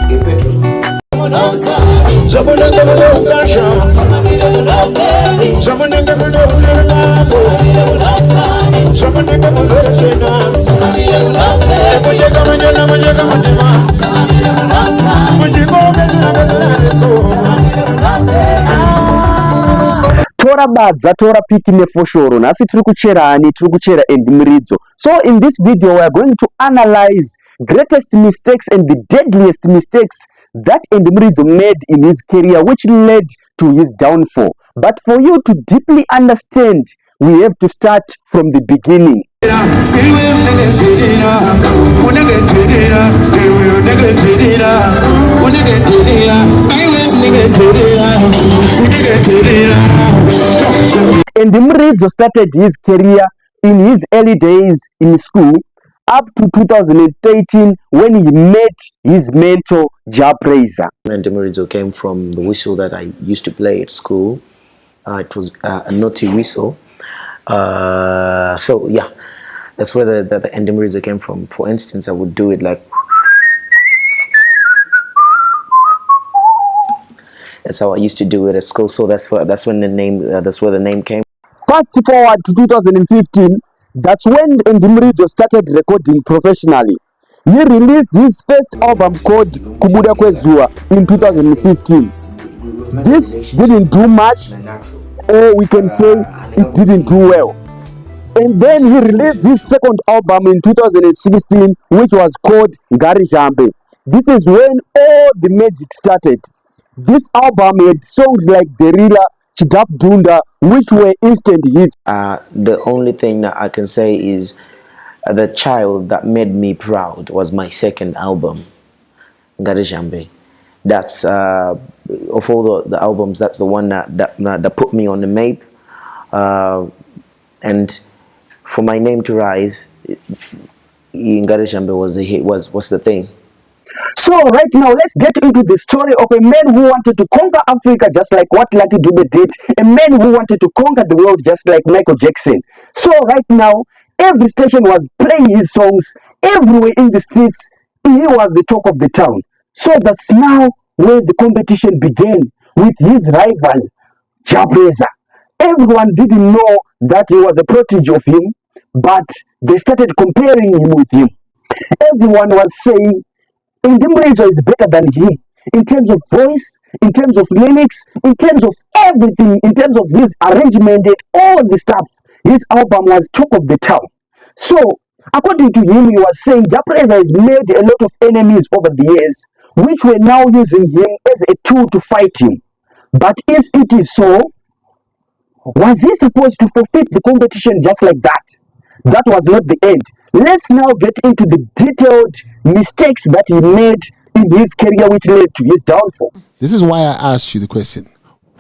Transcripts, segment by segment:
Tora badza, tora piki nefoshoro. Nasi tiri kuchera Andy Muridzo. So in this video we are going to analyze greatest mistakes and the deadliest mistakes that Andy Muridzo made in his career, which led to his downfall. But for you to deeply understand, we have to start from the beginning. Andy Muridzo started his career in his early days in school up to 2013 when he met his mentor, prayzah. Andy Muridzo came from the whistle that I used to play at school. It was a naughty whistle. So yeah, that's where the Andy Muridzo came from. For instance, I would do it like, that's how I used to do it at school. So that's where the name came. Fast forward to 2015, that's when Andy Muridzo started recording professionally. He released his first album called Kubuda Kwezua in 2015. This didn't do much, or we can say it didn't do well. And then he released his second album in 2016, which was called Ngarizhambe. This is when all the magic started. This album had songs like Derila, Chidaf Dunda, which were instant hits. The only thing that I can say is the child that made me proud was my second album, Ngarizhambe. That's of all the albums, that's the one that put me on the map. And for my name to rise, Ngarizhambe was the hit, was the thing. So right now, let's get into the story of a man who wanted to conquer Africa just like what Lucky Dube did. A man who wanted to conquer the world just like Michael Jackson. So right now, every station was playing his songs. Everywhere in the streets, he was the talk of the town. So that's now where the competition began with his rival, prayzah. Everyone didn't know that he was a protege of him, but they started comparing him with him. Everyone was saying, Andy Muridzo is better than him in terms of voice, in terms of lyrics, in terms of everything, in terms of his arrangement and all the stuff. His album was talk of the town. So, according to him, he was saying prayzah has made a lot of enemies over the years, which were now using him as a tool to fight him. But if it is so, was he supposed to forfeit the competition just like that? That was not the end. Let's now get into the detailed mistakes that he made in his career, which led to his downfall. This is why I asked you the question.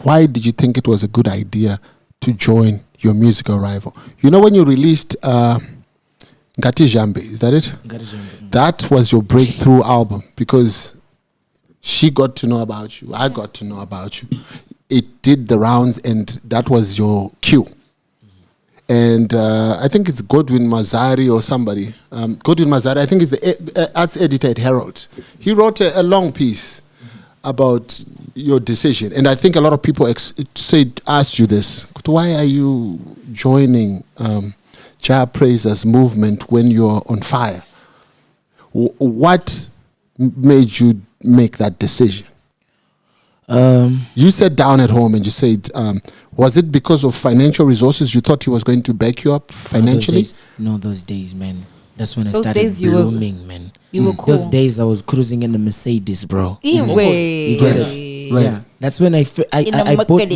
Why did you think it was a good idea to join your musical rival? You know, when you released Ngarizhambe, is that it? Ngarizhambe. That was your breakthrough album because she got to know about you. I got to know about you. It did the rounds, and that was your cue. And I think it's Godwin Mazari or somebody. Godwin Mazari, I think, is the arts editor at Herald. He wrote a long piece about your decision. And I think a lot of people asked you this. Why are you joining prayzah's movement when you're on fire? What made you make that decision? You sat down at home and you said, was it because of financial resources? You thought he was going to back you up financially? Those days, man. That's when I started blooming, man. You were cool. Those days I was cruising in the Mercedes, bro. You get it? Right. Yeah. That's when I bought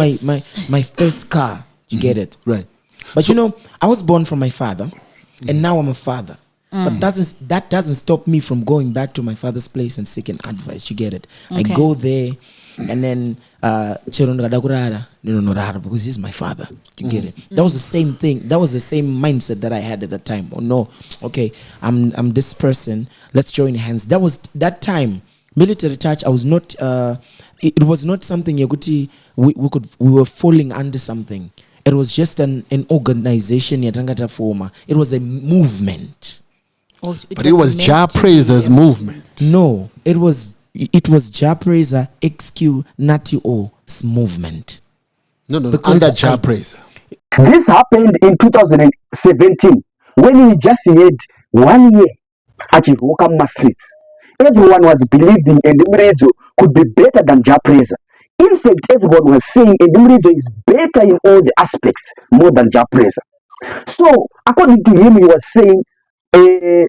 my first car. You get it? Right. But you know, I was born from my father, and now I'm a father. But that doesn't stop me from going back to my father's place and seeking advice. You get it? Okay. I go there, and then because he's my father. You get it? That was the same thing. That was the same mindset that I had at the time. Oh no, okay, I'm this person. Let's join hands. That was that time. Military touch. I was not. It was not something we were falling under something. It was just an organization. It was a movement. But it was prayzah's movement. No, it was It was prayzah XQ Natty O's movement. No, Because under the- prayzah. This happened in 2017 when he just had 1 year achivuka muma streets. Everyone was believing Andy Muridzo could be better than prayzah. In fact, everyone was saying Andy Muridzo is better in all the aspects more than prayzah. So, according to him, he was saying,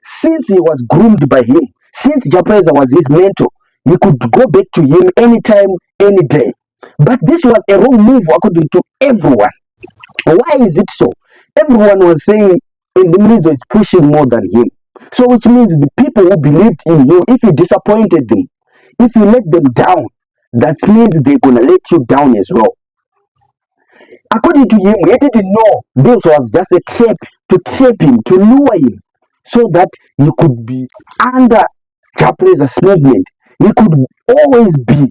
since he was groomed by him, since prayzah was his mentor, he could go back to him anytime, any day. But this was a wrong move according to everyone. Why is it so? Everyone was saying Andy Muridzo is pushing more than him. So which means the people who believed in you, if you disappointed them, if you let them down, that means they're gonna let you down as well. According to him, he didn't know this was just a trap to trap him, to lure him, so that he could be under prayzah's movement. He could always be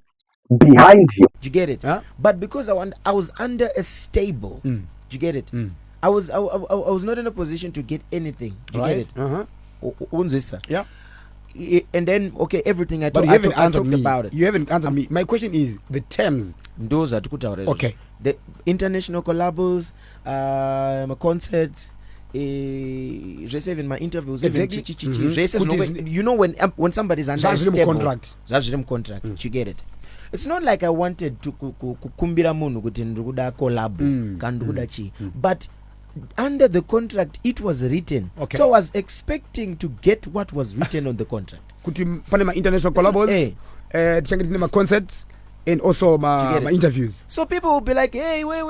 behind him. Do you get it? Huh? But because I was under a stable. Do you get it? I was not in a position to get anything. Do you Right. get it? Uh-huh. Unzisa. Yeah. And then okay, everything I But talked you haven't I answered talked me. about it. You haven't answered me. My question is the terms. Those are tukutaura. Okay. The international collabos, my concerts, even my interviews, Exactly. You know when somebody's under a That's the stable contract. that's the contract. You get it? It's not like I wanted to kukumbira munhu kuti ndikuda collab kana ndikuda chi, but under the contract it was written. Okay. So I was expecting to get what was written on the contract. Kuti pane ma international collabos, tichange tine ma concerts and also get it? my interviews. So people will be like, hey, wait,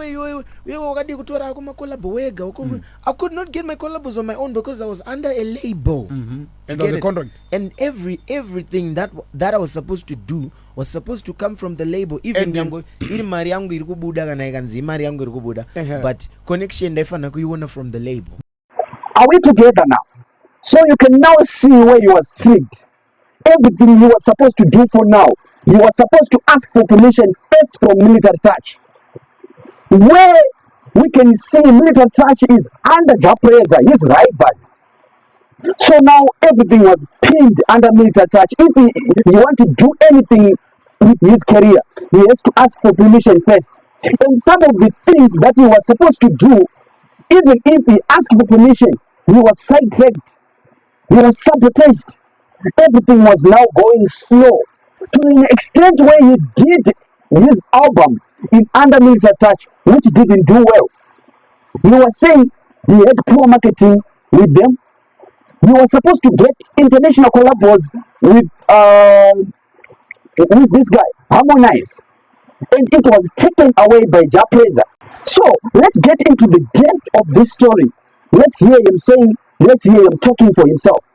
wakadi kutora kuma collab wega. I could not get my collabs on my own because I was under a label. And You there was get a it? contract. And everything that I was supposed to do was supposed to come from the label. Even And then- yango iri mari yangu iri kubuda kana ikanzi mari yangu iri kubuda. But connection ndaifanira kuiona from the label. Are we together now? So you can now see where he was tricked. Everything he was supposed to do for now, he was supposed to ask for permission first from Military Touch. Where we can see Military Touch is under prayzah, his rival. So now everything was pinned under Military Touch. If he want to do anything with his career, he has to ask for permission first. And some of the things that he was supposed to do, even if he asked for permission, he was sidetracked. He was sabotaged. Everything was now going slow to an extent where he did his album in under Military Touch, which didn't do well. He was saying he had poor marketing with them. He was supposed to get international collabs with this guy, Harmonize, and it was taken away by prayzah. So let's get into the depth of this story. Let's hear him talking for himself.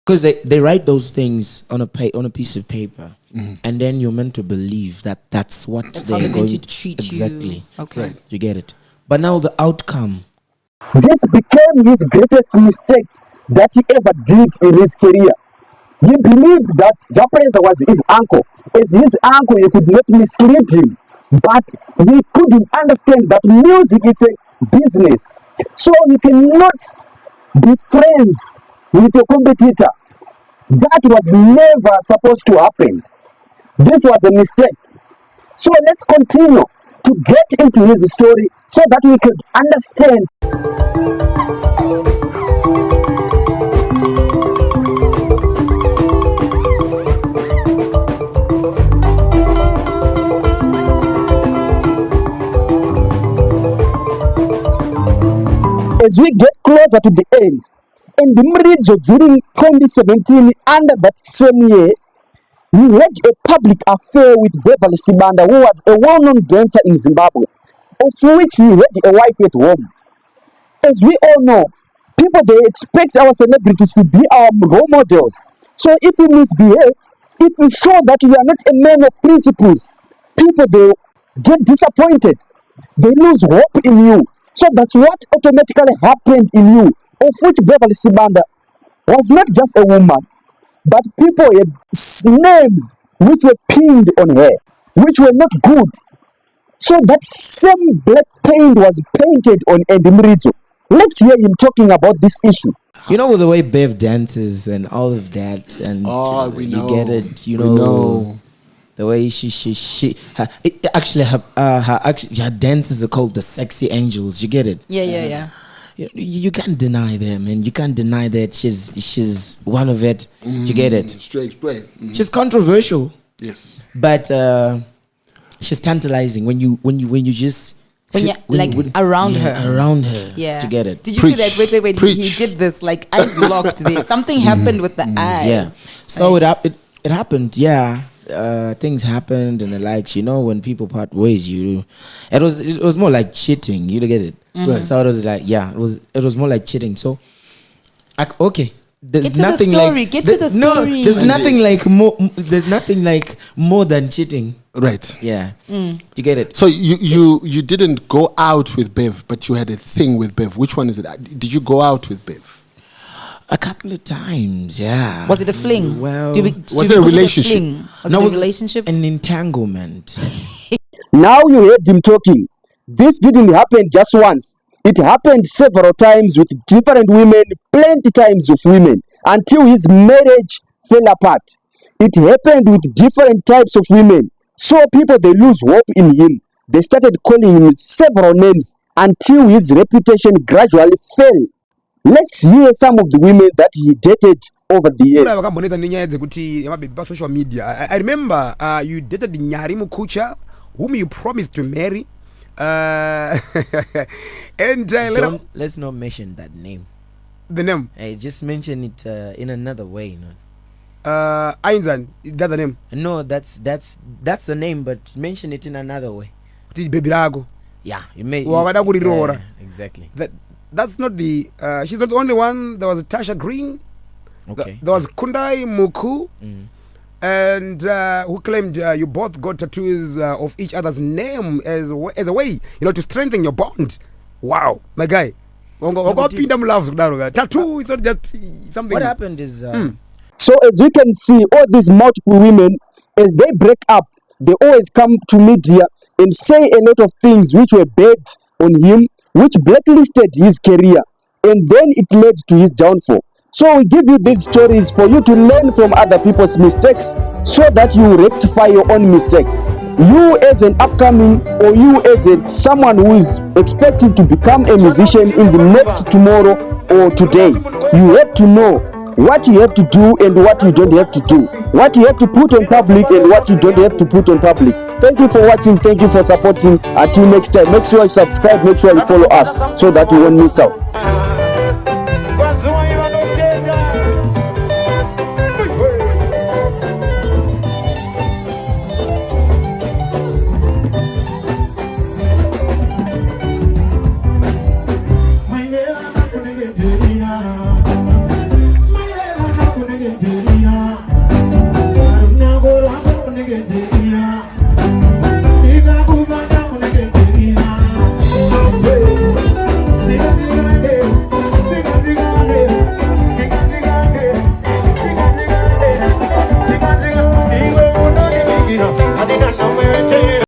Because they write those things on a piece of paper, and then you're meant to believe that that's what That's how they're they're going going to treat exactly. you. Okay. Right. You get it. But now the outcome. This became his greatest mistake that he ever did in his career. He believed that prayzah was his uncle. As his uncle, he could not mislead him. But he couldn't understand that music is a business. So you cannot be friends with your competitor. That was never supposed to happen. This was a mistake. So let's continue to get into his story so that we could understand. As we get closer to the end, and Muridzo during 2017, under that same year, he had a public affair with Beverly Sibanda, who was a well-known dancer in Zimbabwe, of which he had a wife at home. As we all know, people, they expect our celebrities to be our role models. So if you misbehave, if you show that you are not a man of principles, people, they get disappointed. They lose hope in you. So that's what automatically happened in you, of which Beverly Sibanda was not just a woman, but people had names which were pinned on her, which were not good. So that same black paint was painted on Andy Muridzo. Let's hear him talking about this issue. You know the way Bev dances and all of that, and we know. You get it. You We know, know. the way her dances are called the sexy angels. You get it? Yeah. You can't deny them, and you can't deny that she's one of it. You get it? Straight. She's controversial, Yes. but she's tantalizing when you just around her. Around her. Yeah. You get it? Did you Preach. see that? Wait. Preach. He did this, like, eyes locked there. Something happened with the eyes. Yeah. So it happened. Yeah. Things happened and the likes. You know, when people part ways, it was more like cheating. You get it? Right. So it was like, yeah, it was more like cheating. So, okay. There's Get to nothing the story. like Get to the story. No, there's nothing like more. There's nothing like more than cheating. Right. Yeah, you get it. So you didn't go out with Bev, but you had a thing with Bev. Which one is it? Did you go out with Bev? A couple of times, yeah. Was it a fling? Well, was it a relationship? Was it a relationship? An entanglement. Now you heard him talking. This didn't happen just once. It happened several times with different women, plenty times with women, until his marriage fell apart. It happened with different types of women. So people, they lose hope in him. They started calling him several names until his reputation gradually fell. Let's hear some of the women that he dated over the years. Social media. I remember you dated Nyari Mukucha, whom you promised to marry. And let's not mention that name. The name? Hey, just mention it in another way, no? Ainzan, is that the name? No, that's the name, but mention it in another way. Baby Rago. Yeah, you may. Exactly. That's not the. She's not the only one. There was Tasha Green. Okay. There was Kundai Muku. And who claimed you both got tattoos of each other's name as a way, to strengthen your bond. Wow, my guy. Tattoo is not just something. What happened is. So as you can see, all these multiple women, as they break up, they always come to media and say a lot of things which were bad on him, which blacklisted his career, and then it led to his downfall. So we give you these stories for you to learn from other people's mistakes so that you rectify your own mistakes. You as an upcoming, or you as someone who is expecting to become a musician in the next tomorrow or today, you have to know what you have to do and what you don't have to do, what you have to put on public and what you don't have to put on public. Thank you for watching. Thank you for supporting. Until next time, make sure you subscribe, make sure you follow us so that you won't miss out. Nigga,